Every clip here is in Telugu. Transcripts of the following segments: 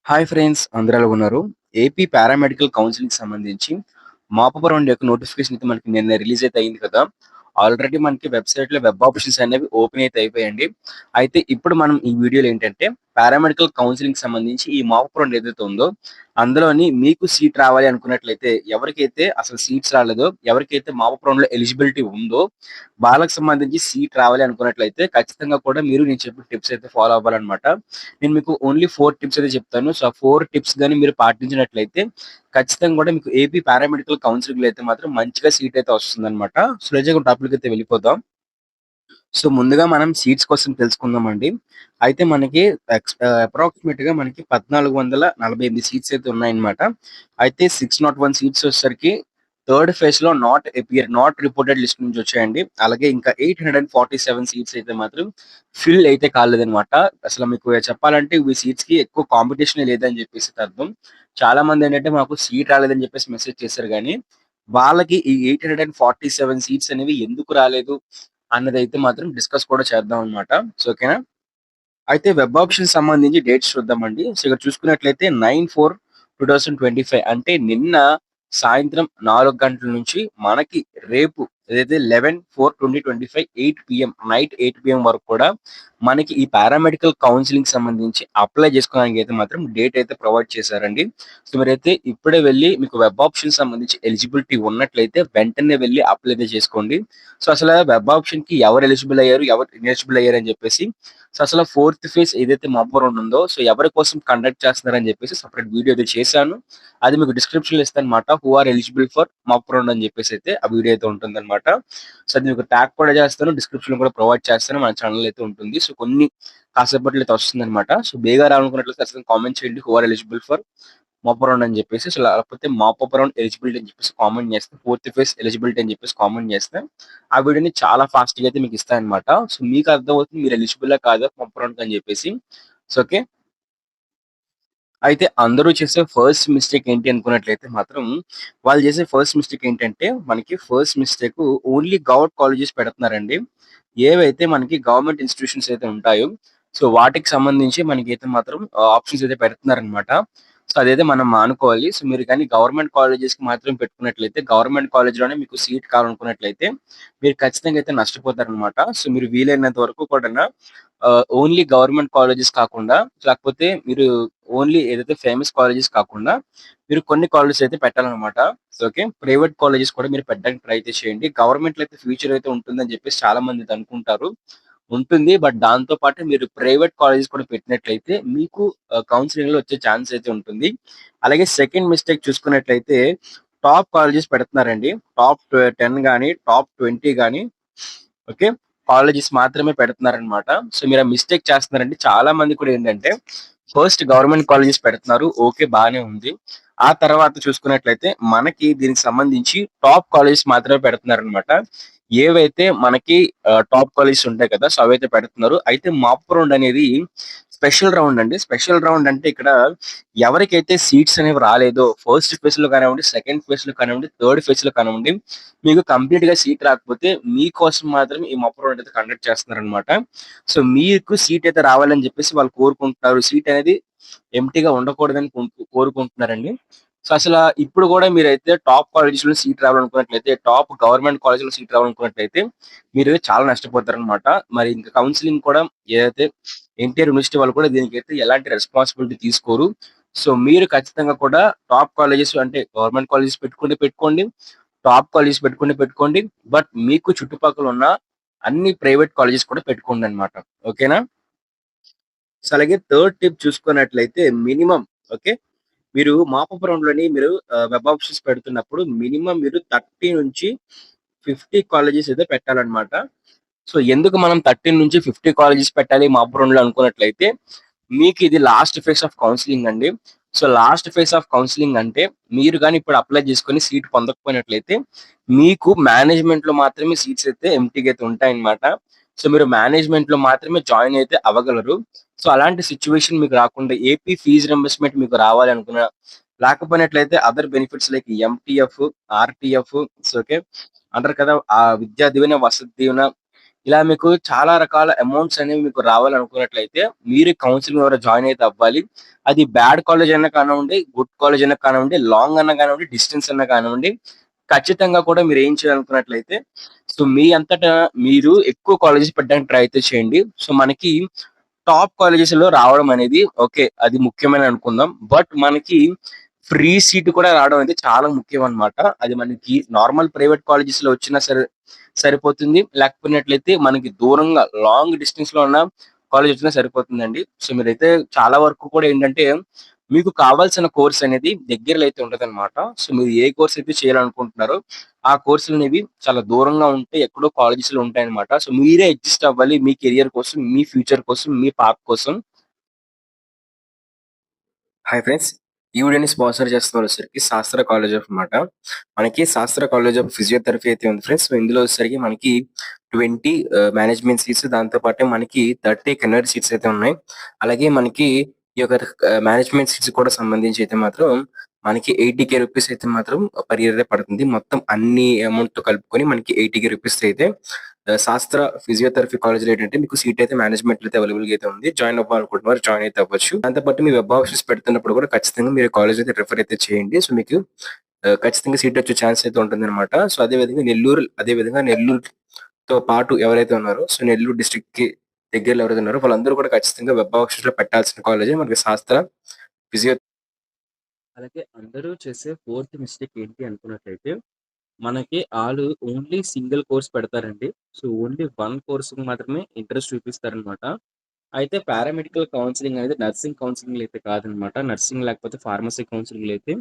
హాయ్ ఫ్రెండ్స్, అందరూ ఎలా ఉన్నారు? ఏపీ పారామెడికల్ కౌన్సిలింగ్‌కి సంబంధించి మాపవరం యొక్క నోటిఫికేషన్ అయితే మనకి నిన్న రిలీజ్ అయితే అయింది కదా! ఆల్రెడీ మనకి వెబ్‌సైట్‌లో వెబ్ ఆప్షన్స్ అనేవి ఓపెన్ అయితే అయిపోయాయండి. అయితే ఇప్పుడు మనం ఈ వీడియోలో ఏంటంటే పారామెడికల్ కౌన్సిలింగ్‌కి సంబంధించి ఈ మాపవరం ఏదైతే ఉందో అందులోని మీకు సీట్ రావాలి అనుకున్నట్లయితే ఎవరికైతే అసలు సీట్స్ రాలేదో, ఎవరికైతే మాపవరంలో ఎలిజిబిలిటీ ఉందో వాళ్ళకి సంబంధించి సీట్ రావాలి అనుకున్నట్లయితే ఖచ్చితంగా కూడా మీరు నేను చెప్పిన టిప్స్ అయితే ఫాలో అవ్వాలన్నమాట. నేను మీకు ఓన్లీ 4 టిప్స్ అయితే చెప్తాను. సో, ఆ 4 టిప్స్ గాని మీరు పాటించినట్లయితే ఖచ్చితంగా కూడా మీకు ఏపీ పారామెడికల్ కౌన్సిలింగ్‌లో అయితే మాత్రం మంచిగా సీట్ అయితే వస్తుందన్నమాట. సో, నిజంగా టాపిక్‌లోకి అయితే వెళ్ళిపోదాం. సో, ముందుగా మనం సీట్స్ కోసం తెలుసుకుందామండి. అయితే మనకి అప్రాక్సిమేట్‌గా మనకి 1448 సీట్స్ అయితే ఉన్నాయన్నమాట. అయితే 601 సీట్స్ వచ్చేసరికి థర్డ్ ఫేజ్‌లో నాట్ రిపోర్టెడ్ లిస్ట్ నుంచి వచ్చాయండి. అలాగే ఇంకా 847 సీట్స్ అయితే మాత్రం ఫిల్ అయితే కాలేదన్నమాట. అసలు మీకు చెప్పాలంటే ఈ సీట్స్‌కి ఎక్కువ కాంపిటీషనే లేదని చెప్పేసి అర్థం. చాలా మందేంటంటే మాకు సీట్ రాలేదని చెప్పేసి మెసేజ్ చేశారు గానీ, వాళ్ళకి ఈ 847 సీట్స్ అనేవి ఎందుకు రాలేదు అన్నదైతే మాత్రం డిస్కస్ కూడా చేద్దాం అన్నమాట. సో, ఓకేనా? అయితే వెబ్ ఆప్షన్స్ సంబంధించి డేట్స్ చూద్దామండి. సో, ఇక్కడ చూసుకున్నట్లయితే 9/4/2025 అంటే నిన్న సాయంత్రం 4 గంటల నుంచి మనకి రేపు ఏదైతే 11/4/2025 8 పీఎం నైట్ 8 పీఎం వరకు కూడా మనకి ఈ పారామెడికల్ కౌన్సెలింగ్‌కి సంబంధించి అప్లై చేసుకోవడానికి అయితే మాత్రం డేట్ అయితే ప్రొవైడ్ చేశారండి. సో, మీరైతే ఇప్పుడే వెళ్లి మీకు వెబ్ ఆప్షన్స్ సంబంధించి ఎలిజిబిలిటీ ఉన్నట్లయితే వెంటనే వెళ్లి అప్లై అయితే చేసుకోండి. సో, అసలు వెబ్ ఆప్షన్‌కి ఎవరు ఎలిజిబుల్ అయ్యారు, ఎవరు ఇనెలిజిబుల్ అయ్యారని చెప్పేసి సో, అసలు ఫోర్త్ ఫేజ్ ఏదైతే మాప్ రౌండ్ ఉందో, సో, ఎవరి కోసం కండక్ట్ చేస్తున్నారని చెప్పేసి సెపరేట్ వీడియో అయితే చేశాను. అది మీకు డిస్క్రిప్షన్‌లో ఇస్తానన్నమాట. Who are eligible for mop round అని చెప్పేసి అయితే ఆ వీడియో అయితే ఉంటుందన్నమాట. సో, అది మీకు ట్యాగ్ కూడా చేస్తాను. డిస్క్రిప్షన్‌లో కూడా ప్రొవైడ్ చేస్తాను. మన ఛానెల్ అయితే ఉంటుంది. సో, కాసేపట్లో అయితే వస్తుందన్నమాట. సో, బేగా రావాలనుకున్నట్లయితే ఖచ్చితంగా కామెంట్ చేయండి. Who are eligible for mop round అని చెప్పేసి. సో, లేకపోతే మాప్ అప్ రౌండ్ ఎలిజిబిలిటీ అని చెప్పేసి కామెంట్ చేస్తే, ఫోర్త్ ఫేజ్ ఎలిజిబిలిటీ అని చెప్పేసి కామెంట్ చేస్తే ఆ వీడియోని చాలా ఫాస్ట్‌గా అయితే మీకు ఇస్తానన్నమాట. సో, మీకు అర్థమవుతుంది మీరు ఎలిజిబులా కాదా పంప్ రౌండ్‌కి అని చెప్పేసి. So, okay. అయితే అందరూ చేసే ఫస్ట్ మిస్టేక్ ఏంటి అనుకున్నట్లయితే మాత్రం, వాళ్ళు చేసే ఫస్ట్ మిస్టేక్ ఏంటంటే, మనకి first mistake only government colleges పెడుతున్నారండి. ఏవైతే మనకి గవర్నమెంట్ ఇన్‌స్టిట్యూషన్స్ అయితే ఉంటాయో, సో, వాటికి సంబంధించి మనకైతే మాత్రం ఆప్షన్స్ అయితే పెడుతున్నారనమాట. సో, అదైతే మనం మానుకోవాలి. సో, మీరు కానీ గవర్నమెంట్ కాలేజెస్‌కి మాత్రం పెట్టుకున్నట్లయితే, గవర్నమెంట్ కాలేజ్‌లోనే మీకు సీట్ కావాలనుకున్నట్లయితే, మీరు ఖచ్చితంగా అయితే నష్టపోతారనమాట. సో, మీరు వీలైనంత వరకు కూడాను ఓన్లీ గవర్నమెంట్ కాలేజెస్ కాకుండా, లేకపోతే మీరు ఓన్లీ ఏదైతే ఫేమస్ కాలేజెస్ కాకుండా, మీరు కొన్ని కాలేజెస్ అయితే పెట్టాలనమాట. So, okay. ప్రైవేట్ కాలేజెస్ కూడా మీరు పెట్టడానికి ట్రై అయితే చేయండి. గవర్నమెంట్‌లో అయితే ఫ్యూచర్ అయితే ఉంటుందని చెప్పేసి చాలా మంది అయితే అనుకుంటారు. ఉంటుంది. బట్ దాంతో పాటు మీరు ప్రైవేట్ కాలేజెస్ కూడా పెట్టినట్లయితే మీకు కౌన్సెలింగ్‌లో వచ్చే ఛాన్స్ అయితే ఉంటుంది. అలాగే సెకండ్ మిస్టేక్ చూసుకున్నట్లయితే టాప్ కాలేజెస్ పెడుతున్నారండి. టాప్ 10 గాని, టాప్ 20 గాని ఓకే. కాలేజెస్ మాత్రమే పెడుతున్నారనమాట. సో, మీరు ఆ మిస్టేక్ చేస్తున్నారండి. చాలా మంది కూడా ఏంటంటే, ఫస్ట్ గవర్నమెంట్ కాలేజెస్ పెడుతున్నారు. ఓకే. బానే ఉంది. ఆ తర్వాత చూసుకున్నట్లయితే, మనకి దీనికి సంబంధించి టాప్ కాలేజెస్ మాత్రమే పెడుతున్నారనమాట. ఏవైతే మనకి టాప్ కాలేజెస్ ఉంటాయి కదా! సో, అవైతే పెడుతున్నారు. అయితే మాప్ రౌండ్ అనేది స్పెషల్ రౌండ్ అండి. స్పెషల్ రౌండ్ అంటే ఇక్కడ ఎవరికైతే సీట్స్ అనేవి రాలేదో ఫస్ట్ ఫేజ్‌లో కానివ్వండి, సెకండ్ ఫేజ్‌లో కానివ్వండి, థర్డ్ ఫేజ్‌లో కానివ్వండి, మీకు కంప్లీట్‌గా సీట్ రాకపోతే మీకోసం మాత్రమే ఈ మాప్ రౌండ్ అయితే కండక్ట్ చేస్తున్నారనమాట. సో, మీకు సీట్ అయితే రావాలని చెప్పేసి వాళ్ళు కోరుకుంటున్నారు. సీట్ అనేది ఎంప్టీగా ఉండకూడదని కోరుకుంటున్నారండి. సో, ఇప్పుడు గూడా మీరైతే టాప్ కాలేజెస్‌లో సీట్ రావాలనుకున్నట్లయితే, టాప్ గవర్నమెంట్ కాలేజ్‌లో సీట్ రావాలనుకున్నట్లయితే, మీరు చాలా నష్టపోతారనమాట. మరి ఇంకా కౌన్సెలింగ్ కూడా ఏదైతే ఎన్టీఆర్ యూనివర్సిటీ వాళ్ళు కూడా దీనికైతే ఎలాంటి రెస్పాన్సిబిలిటీ తీసుకోరు. సో, మీరు ఖచ్చితంగా కూడా టాప్ కాలేజెస్ అంటే గవర్నమెంట్ కాలేజెస్ పెట్టుకుంటే పెట్టుకోండి. టాప్ కాలేజెస్ పెట్టుకుంటే పెట్టుకోండి. బట్ మీకు చుట్టుపక్కల ఉన్న అన్ని ప్రైవేట్ కాలేజెస్ కూడా పెట్టుకోండనమాట. ఓకేనా? సో, అలాగే థర్డ్ టిప్ చూసుకున్నట్లయితే ఓకే. మీరు మాపప్ రౌండ్‌లోని మీరు వెబ్ ఆప్షన్స్ పెడుతున్నప్పుడు మీరు 30-50 కాలేజెస్ అయితే పెట్టాలన్నమాట. సో, ఎందుకు మనం 13-50 కాలేజెస్ పెట్టాలి మాప్ రౌండ్‌లో అనుకున్నట్లయితే, మీకిది లాస్ట్ ఫేజ్ ఆఫ్ కౌన్సెలింగ్ అండి. So, last phase of counselling అంటే, మీరు గాని ఇప్పుడు అప్లై చేసుకొని సీట్ పొందకపోయినట్లయితే, మీకు మేనేజ్మెంట్‌లో మాత్రమే సీట్స్ అయితే ఎంప్టీగా అయితే ఉంటాయన్నమాట. సో, మీరు మేనేజ్మెంట్‌లో మాత్రమే జాయిన్ అయితే అవ్వగలరు. సో, అలాంటి సిట్యుయేషన్ మీకు రాకుండా ఏపీ ఫీజ్ రింబర్స్‌మెంట్ మీకు రావాలనుకున్న, లేకపోయినట్లయితే other benefits like MTF, RTF so, okay. అంటారు కదా! విద్యా దీవెన, వసతి దీవెన ఇలా మీకు చాలా రకాల అమౌంట్స్ అనేవి మీకు రావాలనుకున్నట్లయితే, మీరు కౌన్సెలింగ్ ద్వారా జాయిన్ అయితే అవ్వాలి. అది బ్యాడ్ కాలేజ్ అన్నా కానివ్వండి, గుడ్ కాలేజ్ అన్నా కానివ్వండి, లాంగ్ అన్నా కానివ్వండి, డిస్టెన్స్ అన్నా కానివ్వండి, ఖచ్చితంగా కూడా మీరేం చేయాలనుకున్నట్లయితే, సో మీ అంతటా మీరు ఎక్కువ కాలేజెస్ పెట్టడానికి ట్రై అయితే చేయండి. సో మనకి టాప్ కాలేజెస్‌లో రావడం అనేది ఓకే. అది ముఖ్యమని అనుకుందాం. బట్ మనకి ఫ్రీ సీట్ కూడా రావడం అనేది చాలా ముఖ్యం అన్నమాట. అది మనకి నార్మల్ ప్రైవేట్ కాలేజెస్‌లో వచ్చినా సరే సరిపోతుంది. లేకపోయినట్లయితే మనకి దూరంగా లాంగ్ డిస్టెన్స్‌లో ఉన్న కాలేజ్ వచ్చినా సరిపోతుందండి. సో మీరైతే చాలా వరకు కూడా ఏంటంటే, మీకు కావాల్సిన కోర్స్ అనేది దగ్గరలో అయితే ఉంటదన్నమాట. సో మీరు ఏ కోర్స్ అయితే చేయాలనుకుంటున్నారో, ఆ కోర్సులనేవి చాలా దూరంగా ఉంటే ఎక్కడో కాలేజెస్‌లో ఉంటాయన్నమాట. సో మీరే అడ్జస్ట్ అవ్వాలి. మీ కెరియర్ కోసం, మీ ఫ్యూచర్ కోసం, మీ పాత్ కోసం. Hi friends. ఈ వీడియోని స్పాన్సర్ చేస్తున్నారు వచ్చేసరికి శాస్త్ర కాలేజ్ ఆఫ్ మాట. మనకి శాస్త్ర కాలేజ్ ఆఫ్ ఫిజియోథెరపీ అయితే ఉంది ఫ్రెండ్స్. సో ఇందులో వచ్చేసరికి మనకి 20 మేనేజ్మెంట్ సీట్స్, దాంతో పాటే మనకి 30 కెనరీ సీట్స్ అయితే ఉన్నాయి. అలాగే మనకి ఈ యొక్క మేనేజ్మెంట్ సీట్స్ కూడా సంబంధించి అయితే మాత్రం మనకి 80,000 రూపీస్ అయితే మాత్రం పర్ ఇయర్ పడుతుంది. మొత్తం అన్ని అమౌంట్‌తో కలుపుకొని మనకి 80,000 రూపీస్ అయితే శాస్త్ర ఫిజియోథెరపీ కాలేజ్‌లో ఏంటంటే మీకు సీట్ అయితే మేనేజ్మెంట్‌లో అయితే అవైలబుల్‌గా అయితే ఉంది. జాయిన్ అవ్వాలనుకుంటున్నవారు జాయిన్ అయితే అవ్వచ్చు. దాంతో పాటు మీ వెబ్ ఆప్షన్స్ పెడుతున్నప్పుడు కూడా ఖచ్చితంగా మీరు కాలేజ్ అయితే రిఫర్ అయితే చేయండి. సో మీకు ఖచ్చితంగా సీట్ వచ్చే ఛాన్స్ అయితే ఉంటుందన్నమాట. సో అదే విధంగా నెల్లూరుతో పాటు ఎవరైతే ఉన్నారో, సో నెల్లూరు డిస్ట్రిక్ట్‌కి దగ్గరలో ఎవరైతే ఉన్నారో వాళ్ళందరూ కూడా ఖచ్చితంగా వెబ్ ఆప్షన్స్‌లో పెట్టాల్సిన కాలేజే మనకి శాస్త్ర ఫిజియో. అలాగే అందరూ చేసే ఫోర్త్ మిస్టేక్ ఏంటి అనుకున్నట్లయితే, మనకి ఆళ్ళు ఓన్లీ సింగిల్ కోర్స్ పెడతారండి. సో, ఓన్లీ వన్ కోర్స్‌కి మాత్రమే ఇంట్రెస్ట్ చూపిస్తారనమాట. అయితే పారామెడికల్ కౌన్సెలింగ్ అనేది నర్సింగ్ కౌన్సెలింగ్‌లో అయితే కాదనమాట. నర్సింగ్ లేకపోతే ఫార్మసీ కౌన్సెలింగ్‌లో అయితే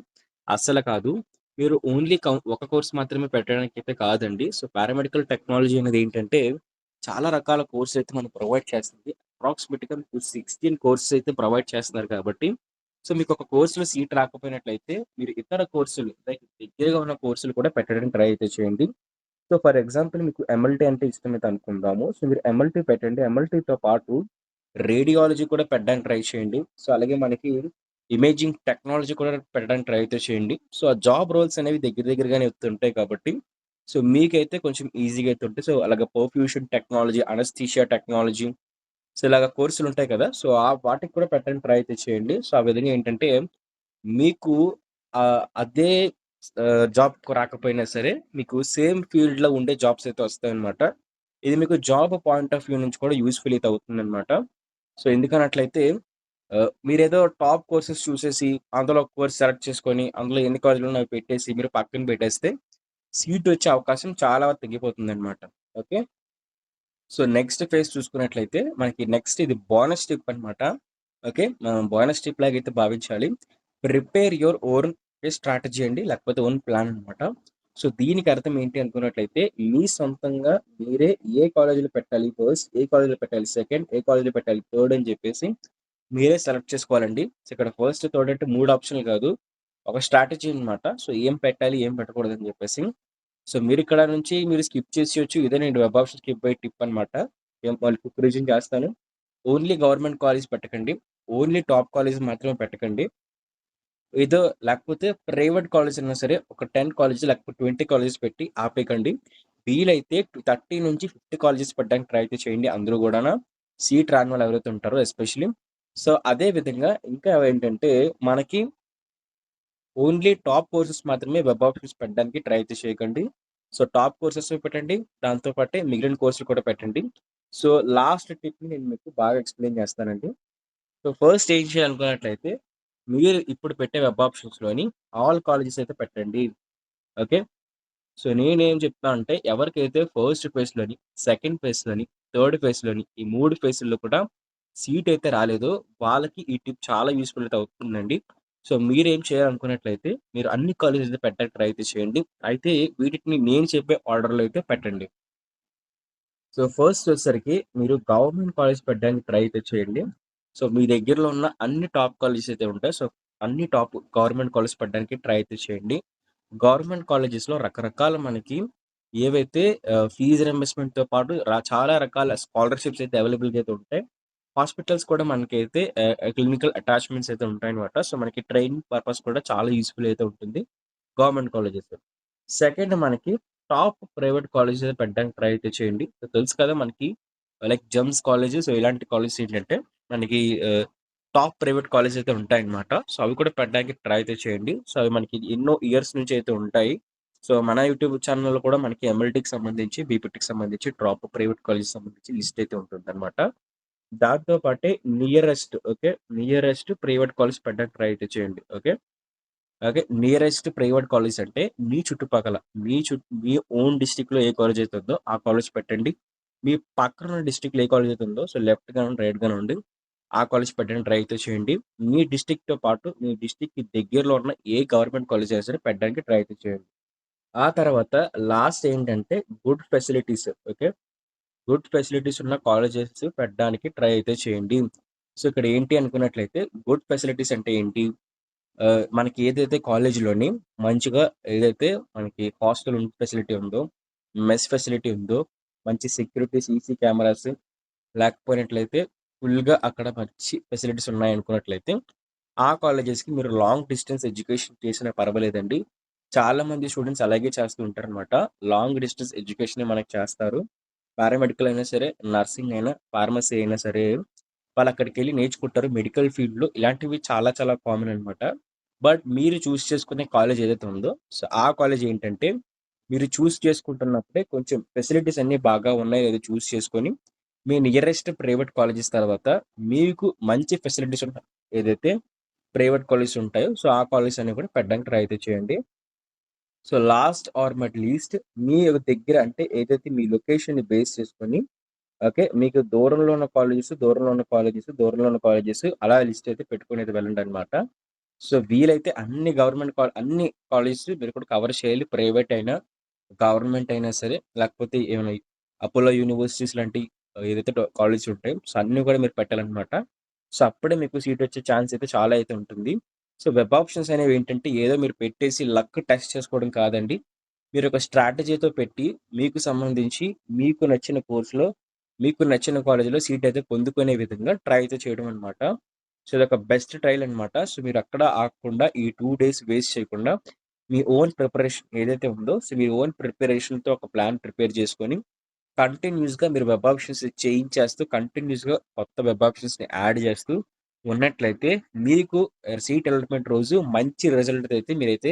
అస్సలు కాదు. మీరు ఓన్లీ ఒక కోర్స్ మాత్రమే పెట్టడానికైతే కాదండి. సో, పారామెడికల్ టెక్నాలజీ అనేది ఏంటంటే, చాలా రకాల కోర్స్ అయితే మనకు ప్రొవైడ్ చేస్తుంది. అప్రాక్సిమేట్‌గా మీకు 16 కోర్సెస్ అయితే ప్రొవైడ్ చేస్తున్నారు కాబట్టి, సో, మీకొక కోర్స్‌లో సీట్ రాకపోయినట్లయితే, మీరు ఇతర కోర్సులు లైక్ దగ్గరగా ఉన్న కోర్సులు కూడా పెట్టడానికి ట్రై అయితే చేయండి. సో, ఫర్ ఎగ్జాంపుల్ మీకు ఎంఎల్‌టీ అంటే ఇష్టమైతే అనుకుందాము. సో, మీరు ఎంఎల్‌టీ పెట్టండి. ఎంఎల్‌టీతో పాటు రేడియాలజీ కూడా పెట్టడానికి ట్రై చేయండి. సో, అలాగే మనకి ఇమేజింగ్ టెక్నాలజీ కూడా పెట్టడానికి ట్రై అయితే చేయండి. సో, ఆ జాబ్ రోల్స్ అనేవి దగ్గరగానే వస్తుంటాయి కాబట్టి, సో, మీకైతే కొంచెం ఈజీగా అయితే ఉంటాయి. సో, అలాగే perfusion technology, anaesthesia technology, so, ఇలాగ కోర్సులుంటాయి కదా! సో, వాటికి కూడా పెట్టడానికి ట్రై అయితే చేయండి. సో, ఆ విధంగా ఏంటంటే మీకు అదే జాబ్ రాకపోయినా సరే, మీకు సేమ్ ఫీల్డ్‌లో ఉండే జాబ్స్ అయితే వస్తాయన్నమాట. ఇది మీకు జాబ్ పాయింట్ ఆఫ్ వ్యూ నుంచి కూడా యూజ్‌ఫుల్ అయితే అవుతుందన్నమాట. సో, ఎందుకన్నట్లయితే మీరేదో టాప్ కోర్సెస్ చూసేసి, అందులో ఒక కోర్స్ సెలెక్ట్ చేసుకొని, అందులో ఎన్ని కాలేజీలున్నాయో అవి పెట్టేసి, మీరు పక్కన పెట్టేస్తే, సీట్ వచ్చే అవకాశం చాలా తగ్గిపోతుందన్నమాట. ఓకే. సో, నెక్స్ట్ ఫేజ్ చూసుకున్నట్లయితే, మనకి నెక్స్ట్ ఇది బోనస్ స్టెప్ అనమాట. ఓకే. మనం బోనస్ స్టెప్ లాగైతే భావించాలి. ప్రిపేర్ యువర్ ఓన్ స్ట్రాటజీ అండి. లేకపోతే ఓన్ ప్లాన్ అనమాట. సో, దీనికి అర్థం ఏంటి అనుకున్నట్లయితే, మీ సొంతంగా మీరే ఏ కాలేజీలో పెట్టాలి ఫస్ట్, ఏ కాలేజీలో పెట్టాలి సెకండ్, ఏ కాలేజీలో పెట్టాలి థర్డ్ అని చెప్పేసి మీరే సెలెక్ట్ చేసుకోవాలండి. సో, ఇక్కడ ఫస్ట్, థర్డ్ అంటే 3 ఆప్షన్‌లు కాదు. ఒక స్ట్రాటజీ అనమాట. సో, ఏం పెట్టాలి, ఏం పెట్టకూడదని చెప్పేసి. సో, మీరిక్కడ నుంచి మీరు స్కిప్ చేసేయొచ్చు. ఇదే నేను web option skip by tip అనమాట. మళ్ళీ క్విక్ రివిజన్ చేస్తాను. ఓన్లీ గవర్నమెంట్ కాలేజ్ పెట్టకండి. ఓన్లీ టాప్ కాలేజ్ మాత్రమే పెట్టకండి. ఏదో లేకపోతే ప్రైవేట్ కాలేజ్ అయినా సరే ఒక 10 కాలేజెస్ లేకపోతే 20 కాలేజెస్ పెట్టి ఆపేయకండి. వీలైతే 30-50 కాలేజెస్ పెట్టడానికి ట్రై అయితే చేయండి. అందరూ గూడాన సీట్ రాని వాళ్ళు ఎవరైతే ఉంటారో ఎస్పెషల్లీ. సో, అదే విధంగా ఇంకా ఏంటంటే మనకి ఓన్లీ టాప్ కోర్సెస్ మాత్రమే వెబ్ ఆప్షన్స్ పెట్టడానికి ట్రై అయితే చేయకండి. సో, టాప్ కోర్సెస్ పెట్టండి. దాంతో పాటే మిగిలిన కోర్సులు కూడా పెట్టండి. సో, లాస్ట్ టిప్‌ని నేను మీకు బాగా ఎక్స్‌ప్లెయిన్ చేస్తానండి. సో, ఫస్ట్ ఏం చేయాలనుకున్నట్లయితే, మీరు ఇప్పుడు పెట్టే వెబ్ ఆప్షన్స్‌లోని ఆల్ కాలేజెస్ అయితే పెట్టండి. ఓకే. సో, నేనేం చెప్తున్నా అంటే ఎవరికైతే ఫస్ట్ ఫేజ్‌లోని, సెకండ్ ఫేజ్‌లోని, థర్డ్ ఫేజ్‌లోని ఈ 3 ఫేజ్‌ల్లో కూడా సీట్ అయితే రాలేదో వాళ్ళకి ఈ టిప్ చాలా యూజ్‌ఫుల్ అయితే అవుతుందండి. సో, మీరేం చేయాలనుకున్నట్లయితే మీరు అన్ని కాలేజెస్ అయితే పెట్టడానికి ట్రై అయితే చేయండి. అయితే వీటిని నేను చెప్పే ఆర్డర్‌లో అయితే పెట్టండి. సో, ఫస్ట్ వచ్చేసరికి మీరు గవర్నమెంట్ కాలేజ్ పెట్టడానికి ట్రై అయితే చేయండి. సో, మీ దగ్గరలో ఉన్న అన్ని టాప్ కాలేజెస్ అయితే ఉంటాయి. సో, అన్ని టాప్ గవర్నమెంట్ కాలేజ్ పెట్టడానికి ట్రై అయితే చేయండి. గవర్నమెంట్ కాలేజెస్‌లో రకరకాల మనకి ఏవైతే ఫీజ్ రింబర్స్‌మెంట్‌తో పాటు చాలా రకాల స్కాలర్‌షిప్స్ అయితే అవైలబుల్‌గా అయితే ఉంటాయి. హాస్పిటల్స్ కూడా మనకైతే క్లినికల్ అటాచ్‌మెంట్స్ అయితే ఉంటాయన్నమాట. సో, మనకి ట్రైనింగ్ పర్పస్ కూడా చాలా యూజ్‌ఫుల్ అయితే ఉంటుంది గవర్నమెంట్ కాలేజెస్. సెకండ్ మనకి టాప్ ప్రైవేట్ కాలేజెస్ పెట్టడానికి ట్రై అయితే చేయండి. సో తెలుసు కదా మనకి లైక్ జెమ్స్ కాలేజెస్ ఇలాంటి కాలేజెస్ ఏంటంటే మనకి టాప్ ప్రైవేట్ కాలేజెస్ అయితే ఉంటాయన్నమాట. సో అవి కూడా పెట్టడానికి ట్రై అయితే చేయండి. సో అవి మనకి ఎన్నో ఇయర్స్ నుంచి అయితే ఉంటాయి. సో మన యూట్యూబ్ ఛానల్‌లో కూడా మనకి ఎంఎల్‌టీకి సంబంధించి, బీపీటీకి సంబంధించి టాప్ ప్రైవేట్ కాలేజెస్ సంబంధించి లిస్ట్ అయితే ఉంటుందన్నమాట. దాంతో పాటే నియరెస్ట్ ప్రైవేట్ కాలేజ్ పెట్టడానికి ట్రై అయితే చేయండి. Okay. Okay. Nearest private college అంటే మీ చుట్టుపక్కల మీ ఓన్ డిస్ట్రిక్ట్‌లో ఏ కాలేజ్ అయితే ఉందో ఆ కాలేజ్ పెట్టండి. మీ పక్కనున్న డిస్ట్రిక్ట్‌లో ఏ కాలేజ్ అయితే ఉందో సో లెఫ్ట్ గాని, రైట్ గాని ఉండి ఆ కాలేజ్ పెట్టడానికి ట్రై అయితే చేయండి. మీ డిస్ట్రిక్ట్‌తో పాటు మీ డిస్ట్రిక్ట్‌కి దగ్గరలో ఉన్న ఏ గవర్నమెంట్ కాలేజ్ అయినా సరే పెట్టడానికి ట్రై అయితే చేయండి. ఆ తర్వాత లాస్ట్ ఏంటంటే good facilities. Okay. Good facilities ఉన్న కాలేజెస్ పెట్టడానికి ట్రై అయితే చేయండి. సో ఇక్కడ ఏంటి అనుకున్నట్లయితే గుడ్ ఫెసిలిటీస్ అంటే ఏంటి? మనకి ఏదైతే కాలేజీలోని మంచిగా ఏదైతే మనకి హాస్టల్ ఫెసిలిటీ ఉందో, మెస్ ఫెసిలిటీ ఉందో, మంచి సెక్యూరిటీ సీసీ కెమెరాస్ లేకపోయినట్లయితే ఫుల్‌గా అక్కడ మంచి ఫెసిలిటీస్ ఉన్నాయనుకున్నట్లయితే, ఆ కాలేజెస్‌కి మీరు లాంగ్ డిస్టెన్స్ ఎడ్యుకేషన్ చేసినా పర్వాలేదండి. చాలామంది స్టూడెంట్స్ అలాగే చేస్తూ ఉంటారనమాట. లాంగ్ డిస్టెన్స్ ఎడ్యుకేషనే మనకు చేస్తారు. పారామెడికల్ అయినా సరే, నర్సింగ్ అయినా, ఫార్మసీ అయినా సరే, వాళ్ళక్కడికెళ్ళి నేర్చుకుంటారు. మెడికల్ ఫీల్డ్‌లో ఇలాంటివి చాలా చాలా కామన్ అనమాట. బట్ మీరు చూజ్ చేసుకునే కాలేజ్ ఏదైతే ఉందో, సో, ఆ కాలేజ్ ఏంటంటే, మీరు చూజ్ చేసుకుంటున్నప్పుడే కొంచెం ఫెసిలిటీస్ అన్నీ బాగా ఉన్నాయో లేదో చూజ్ చేసుకొని, మీ నియరెస్ట్ ప్రైవేట్ కాలేజెస్ తర్వాత మీకు మంచి ఫెసిలిటీస్ ఉన్న ఏదైతే ప్రైవేట్ కాలేజెస్ ఉంటాయో, సో, ఆ కాలేజెస్ అన్ని కూడా పెట్టడానికి ట్రై అయితే చేయండి. So, last or but least మీ దగ్గర అంటే ఏదైతే మీ లొకేషన్‌ని బేస్ చేసుకొని ఓకే. మీకు దూరంలో ఉన్న కాలేజెస్ అలా లిస్ట్ అయితే పెట్టుకొనైతే వెళ్ళండనమాట. సో, వీలైతే అన్ని కాలేజెస్ మీరు కూడా కవర్ చేయాలి. ప్రైవేట్ అయినా, గవర్నమెంట్ అయినా సరే, లేకపోతే ఏమైనా అపోలో యూనివర్సిటీస్ లాంటి ఏదైతే కాలేజెస్ ఉంటాయో, సో, అన్నీ కూడా మీరు పెట్టాలనమాట. సో, అప్పుడే మీకు సీట్ వచ్చే ఛాన్స్ అయితే చాలా అయితే ఉంటుంది. సో, వెబ్ ఆప్షన్స్ అనేవేంటంటే ఏదో మీరు పెట్టేసి లక్ టెస్ట్ చేసుకోవడం కాదండి. మీరొక స్ట్రాటజీతో పెట్టి, మీకు సంబంధించి మీకు నచ్చిన కోర్స్‌లో, మీకు నచ్చిన కాలేజ్‌లో సీట్ అయితే పొందుకునే విధంగా ట్రై అయితే చేయడం అనమాట. సో, ఇదొక బెస్ట్ ట్రైల్ అనమాట. సో, మీరక్కడ ఆగకుండా ఈ 2 డేస్ వేస్ట్ చేయకుండా, మీ ఓన్ ప్రిపరేషన్ ఏదైతే ఉందో, సో, మీ ఓన్ ప్రిపరేషన్‌తో ఒక ప్లాన్ ప్రిపేర్ చేసుకొని, కంటిన్యూయస్‌గా మీరు వెబ్ ఆప్షన్స్ చేయించేస్తూ, కంటిన్యూయస్‌గా కొత్త వెబ్ ఆప్షన్స్‌ని యాడ్ చేస్తూ ఉన్నట్లయితే, మీకు సీట్ అలాట్‌మెంట్ రోజు మంచి రిజల్ట్ అయితే మీరైతే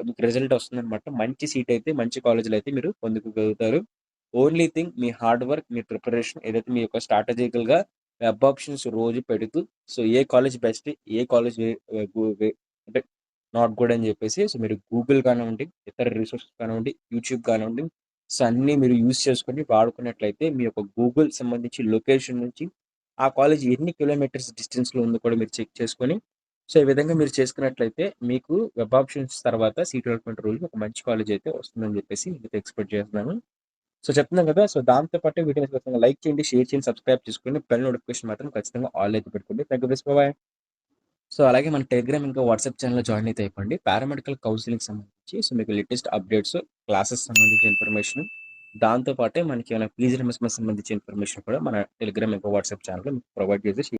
మీకు రిజల్ట్ వస్తుందనమాట. మంచి సీట్ అయితే, మంచి కాలేజ్‌లో అయితే మీరు పొందుకోగలుగుతారు. ఓన్లీ థింగ్ మీ హార్డ్ వర్క్, మీ ప్రిపరేషన్ ఏదైతే మీ యొక్క స్ట్రాటజికల్‌గా వెబ్ ఆప్షన్స్ రోజు పెడుతూ, సో, ఏ కాలేజ్ బెస్ట్, ఏ కాలేజ్ వే వే గు వే అంటే నాట్ గుడ్ అని చెప్పేసి సో, మీరు గూగుల్ కానివ్వండి, ఇతర రిసోర్సెస్ కానివ్వండి, యూట్యూబ్ కానివ్వండి, సో, అన్నీ మీరు యూజ్ చేసుకొని వాడుకున్నట్లయితే మీ యొక్క గూగుల్ సంబంధించి లొకేషన్ నుంచి ఆ కాలేజ్ ఎన్ని కిలోమీటర్స్ డిస్టెన్స్‌లో ఉందో కూడా మీరు చెక్ చేసుకొని, సో, ఈ విధంగా మీరు చేసుకున్నట్లయితే మీకు వెబ్ ఆప్షన్స్ తర్వాత సీట్ అలాట్‌మెంట్ రోజు ఒక మంచి కాలేజ్ అయితే వస్తుందని చెప్పేసి నేనైతే ఎక్స్‌పెక్ట్ చేస్తున్నాను. సో, చెప్తున్నాను కదా! సో, దాంతో పాటు వీడియోని ఖచ్చితంగా లైక్ చేయండి, షేర్ చేయండి, సబ్స్క్రైబ్ చేసుకోండి. బెల్ నోటిఫికేషన్ మాత్రం ఖచ్చితంగా ఆల్ అయితే పెట్టుకోండి. Thank you. బాయ్. సో, అలాగే మన టెలిగ్రామ్ ఇంకా వాట్సాప్ ఛానెల్‌లో జాయిన్ అయితే అయిపోండి. పారామెడికల్ కౌన్సెలింగ్‌కి సంబంధించి సో, మీకు లేటెస్ట్ అప్డేట్స్, క్లాసెస్ సంబంధించిన ఇన్ఫర్మేషన్, దాంతో పాటే మనకేమైనా ఫీజ్ రీయింబర్స్‌మెంట్ సంబంధించిన ఇన్ఫర్మేషన్ కూడా మన టెలిగ్రామ్ ఇంకా వాట్సాప్ ఛానెల్‌లో మీకు ప్రొవైడ్ చేసి